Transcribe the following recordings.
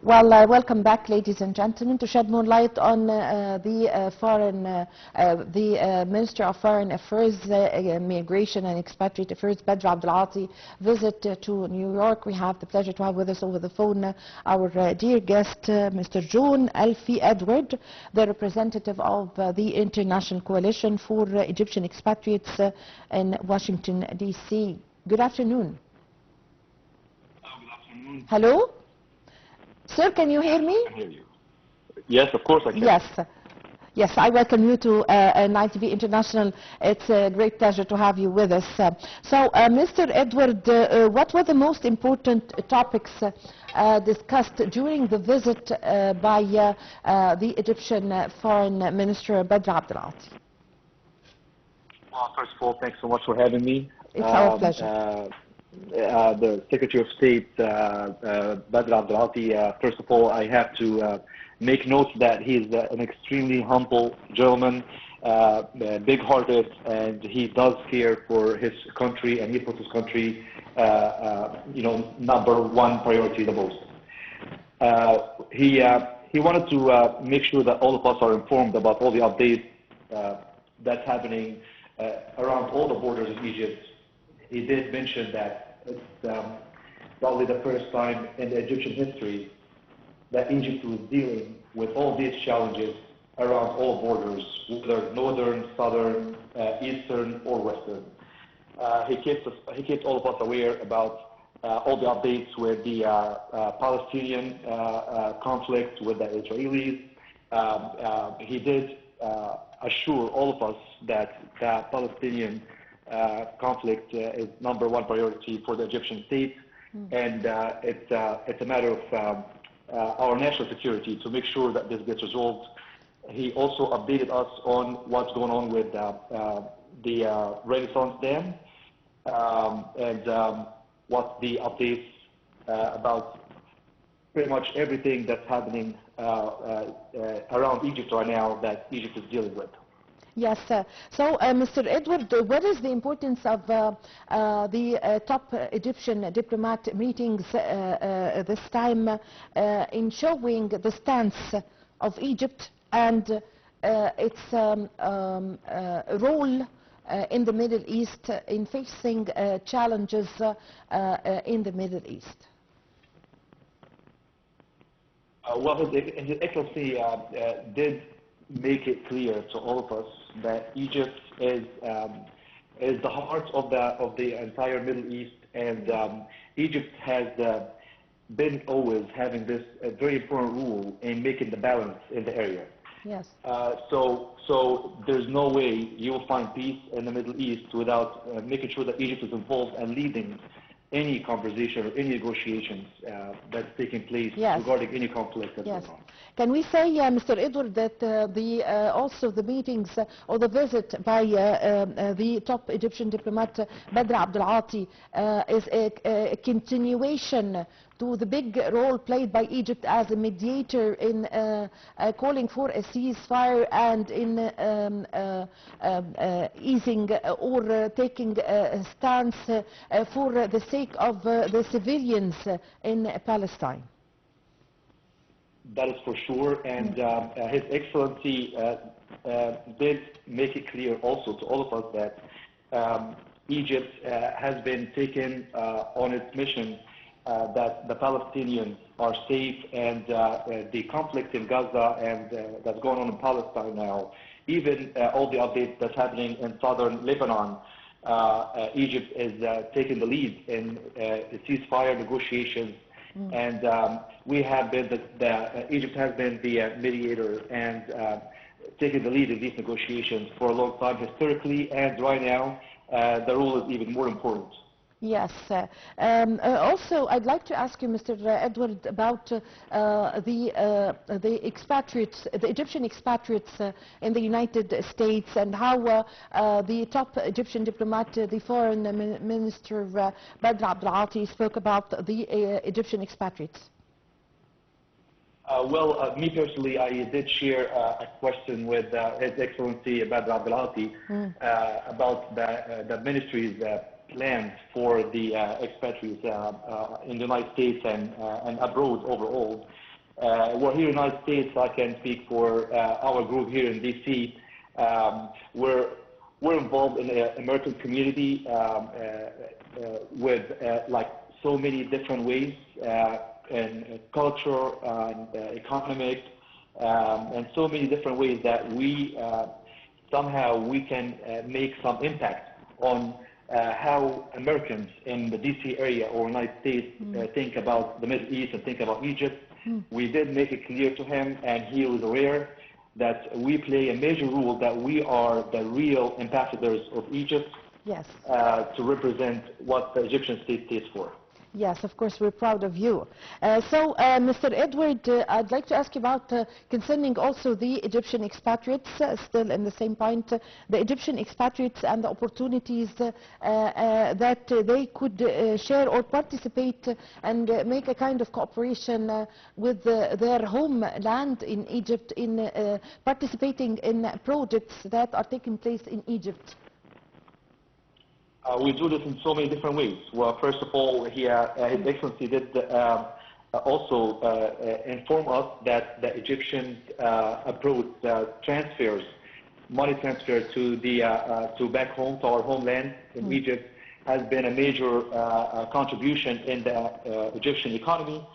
Welcome back, ladies and gentlemen, to shed more light on the Minister of Foreign Affairs, Immigration and Expatriate Affairs, Badr Abdelati, visit to New York. We have the pleasure to have with us over the phone our dear guest, Mr. John Alfie Edward, the representative of the International Coalition for Egyptian Expatriates in Washington, D.C. Good afternoon. Good afternoon. Hello? Sir, can you hear me? I can hear you. Yes, of course I can. Yes, I welcome you to Nile TV International. It's a great pleasure to have you with us. Mr. Edward, what were the most important topics discussed during the visit by the Egyptian Foreign Minister Badr Abdelati? Well, first of all, thanks so much for having me. It's our pleasure. The Secretary of State, Badr Abdelati, first of all, I have to make note that he's an extremely humble gentleman, big-hearted, and he does care for his country, and he puts his country, number one priority the most. He wanted to make sure that all of us are informed about all the updates that's happening around all the borders of Egypt. He did mention that it's probably the first time in the Egyptian history that Egypt was dealing with all these challenges around all borders, whether northern, southern, eastern, or western. He keeps all of us aware about all the updates with the Palestinian conflict with the Israelis. He did assure all of us that the Palestinian conflict is number one priority for the Egyptian state, and it's a matter of our national security to make sure that this gets resolved. He also updated us on what's going on with the Renaissance Dam and what the updates about pretty much everything that's happening around Egypt right now that Egypt is dealing with. Yes, so Mr. Edward, what is the importance of the top Egyptian diplomat meetings this time in showing the stance of Egypt and its role in the Middle East in facing challenges in the Middle East? Well, His Excellency did make it clear to all of us that Egypt is the heart of the entire Middle East, and Egypt has been always having this very important role in making the balance in the area. Yes. So there's no way you'll find peace in the Middle East without making sure that Egypt is involved and leading any conversation or any negotiations that's taking place regarding any conflict that's going on. Can we say, Mr. Edward, that also the meetings or the visit by the top Egyptian diplomat Badr Abdelati is a continuation to the big role played by Egypt as a mediator in calling for a ceasefire and in easing or taking a stance for the sake of the civilians in Palestine? That is for sure, and His Excellency did make it clear also to all of us that Egypt has been taken on its mission that the Palestinians are safe, and the conflict in Gaza and that's going on in Palestine now, even all the updates that's happening in southern Lebanon, Egypt is taking the lead in ceasefire negotiations, and we have been Egypt has been the mediator and taking the lead in these negotiations for a long time historically, and right now the role is even more important. Yes. Also, I'd like to ask you, Mr. Edward, about the expatriates, the Egyptian expatriates in the United States, and how the top Egyptian diplomat, the Foreign Minister Badr Abdelati, spoke about the Egyptian expatriates. Me personally, I did share a question with His Excellency Badr Abdelati about the ministry's plans for the expatriates in the United States and abroad overall. We're here in the United States. I can speak for our group here in D.C. We're involved in the American community with like so many different ways, in culture, and economic, and so many different ways that we somehow we can make some impact on how Americans in the D.C. area or United States think about the Middle East and think about Egypt. We did make it clear to him, and he was aware that we play a major role, that we are the real ambassadors of Egypt. Yes. To represent what the Egyptian state stands for. Yes, of course, we're proud of you. Mr. Edward, I'd like to ask you about concerning also the Egyptian expatriates, still in the same point, the Egyptian expatriates and the opportunities that they could share or participate and make a kind of cooperation with their homeland in Egypt in participating in projects that are taking place in Egypt. We do this in so many different ways. Well, first of all, His Excellency did also inform us that the Egyptians approach transfers, money transfer to to back home, to our homeland in Egypt, has been a major contribution in the Egyptian economy.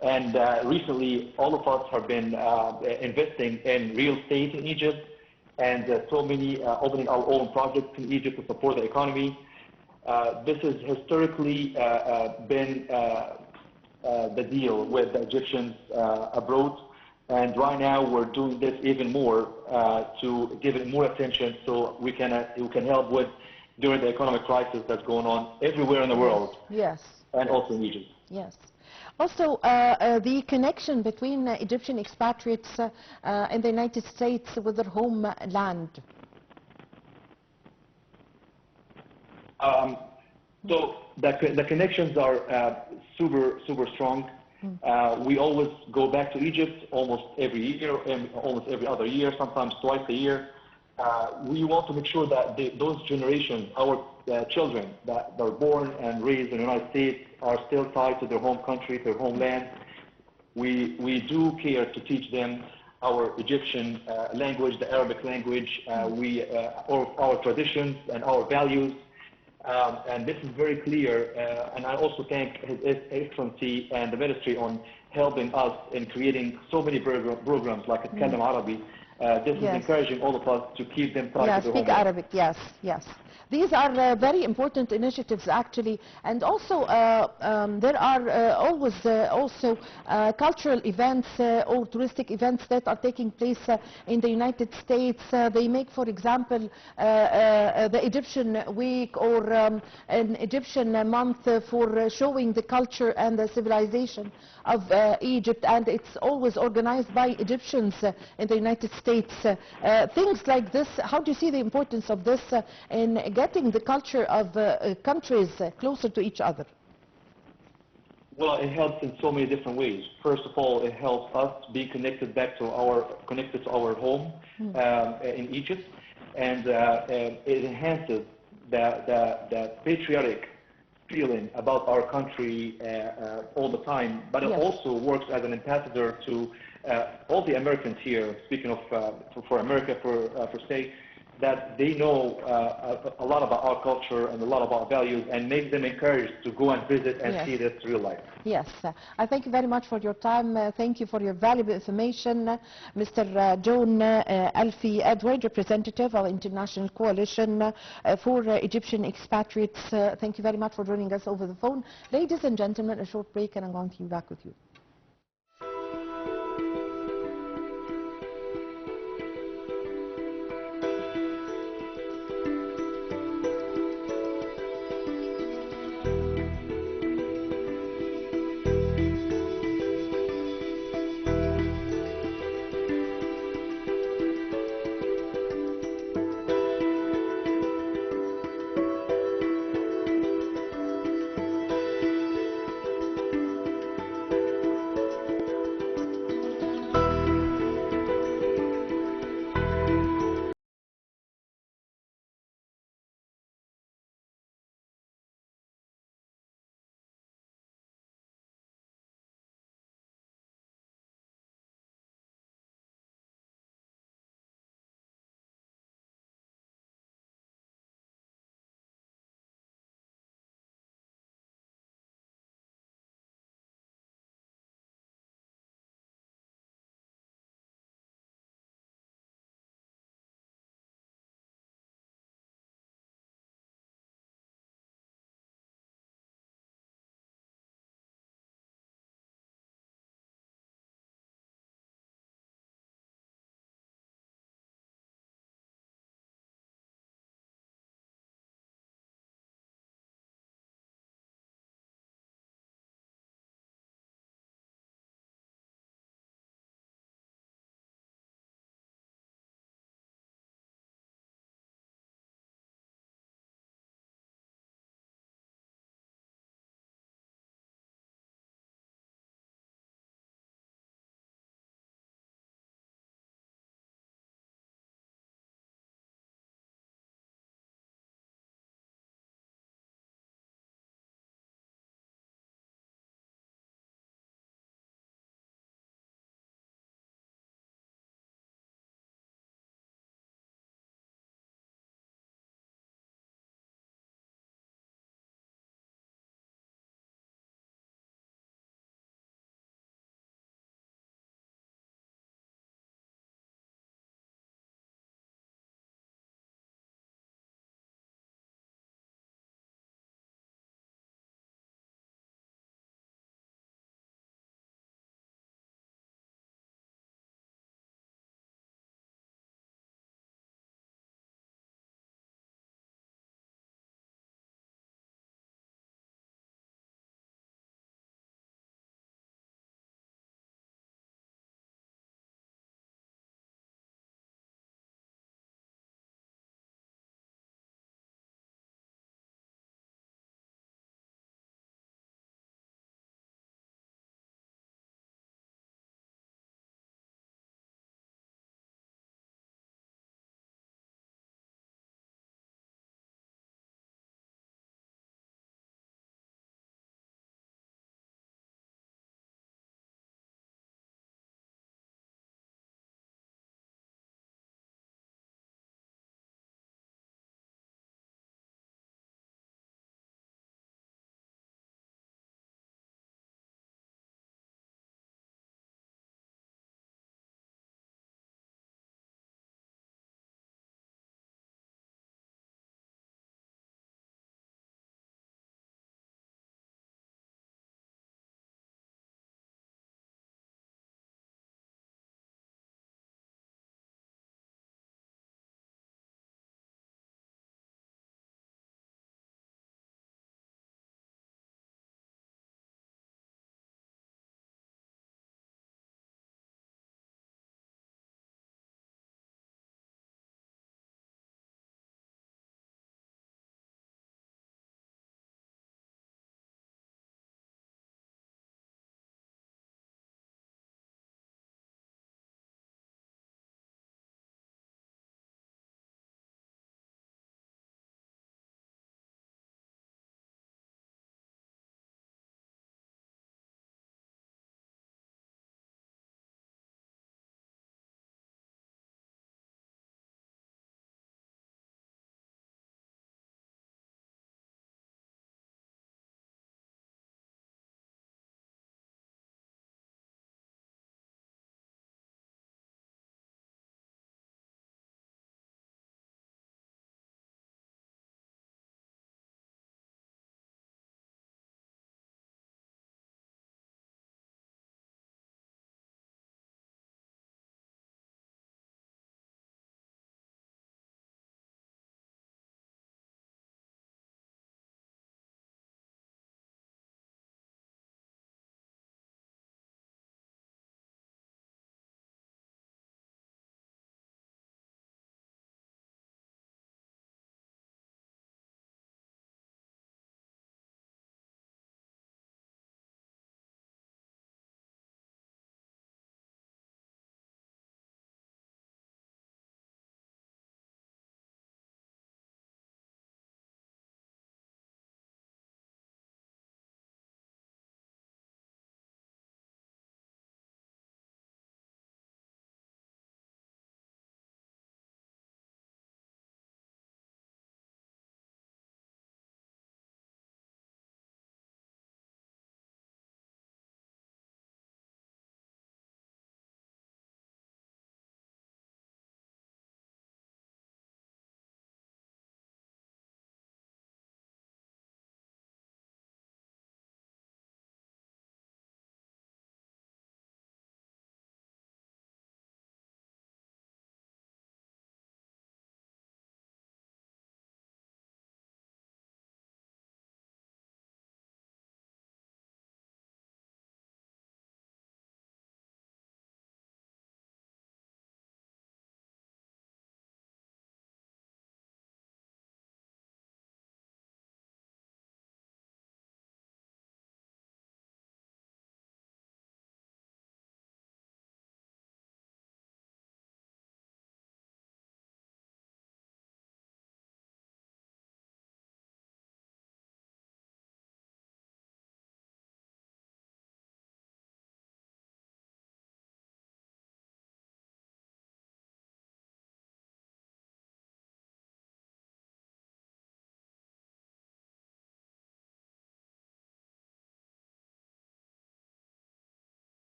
And recently, all of us have been investing in real estate in Egypt, and so many opening our own projects in Egypt to support the economy. This has historically been the deal with the Egyptians abroad, and right now we're doing this even more to give it more attention, so we can help with during the economic crisis that's going on everywhere in the world. Yes. And also in Egypt. Yes. Also, the connection between Egyptian expatriates in the United States with their homeland. So the connections are super strong. We always go back to Egypt almost every year, and almost every other year, sometimes twice a year. We want to make sure that those generations, our children that are born and raised in the United States, are still tied to their home country, their homeland. We do care to teach them our Egyptian language, the Arabic language, our traditions and our values. And this is very clear, and I also thank His Excellency and the Ministry on helping us in creating so many programs like Atkallam Arabi. This is encouraging all of us to keep them tied to their speak homeland. Arabic, yes, yes. These are very important initiatives, actually, and also there are always also cultural events or touristic events that are taking place in the United States. They make, for example, the Egyptian Week or an Egyptian month for showing the culture and the civilization of Egypt, and it's always organized by Egyptians in the United States. Things like this, how do you see the importance of this in getting the culture of countries closer to each other? Well, it helps in so many different ways. First of all, it helps us be connected back to our home in Egypt, and it enhances the patriotic feeling about our country all the time. But it also works as an ambassador to all the Americans here. Speaking of for America, for say, that they know a lot about our culture and a lot about our values, and make them encouraged to go and visit and see this real life. Yes, I thank you very much for your time. Thank you for your valuable information. Mr. John Alfie Edward, representative of International Coalition for Egyptian Expatriates. Thank you very much for joining us over the phone. Ladies and gentlemen, a short break and I'm going to be back with you.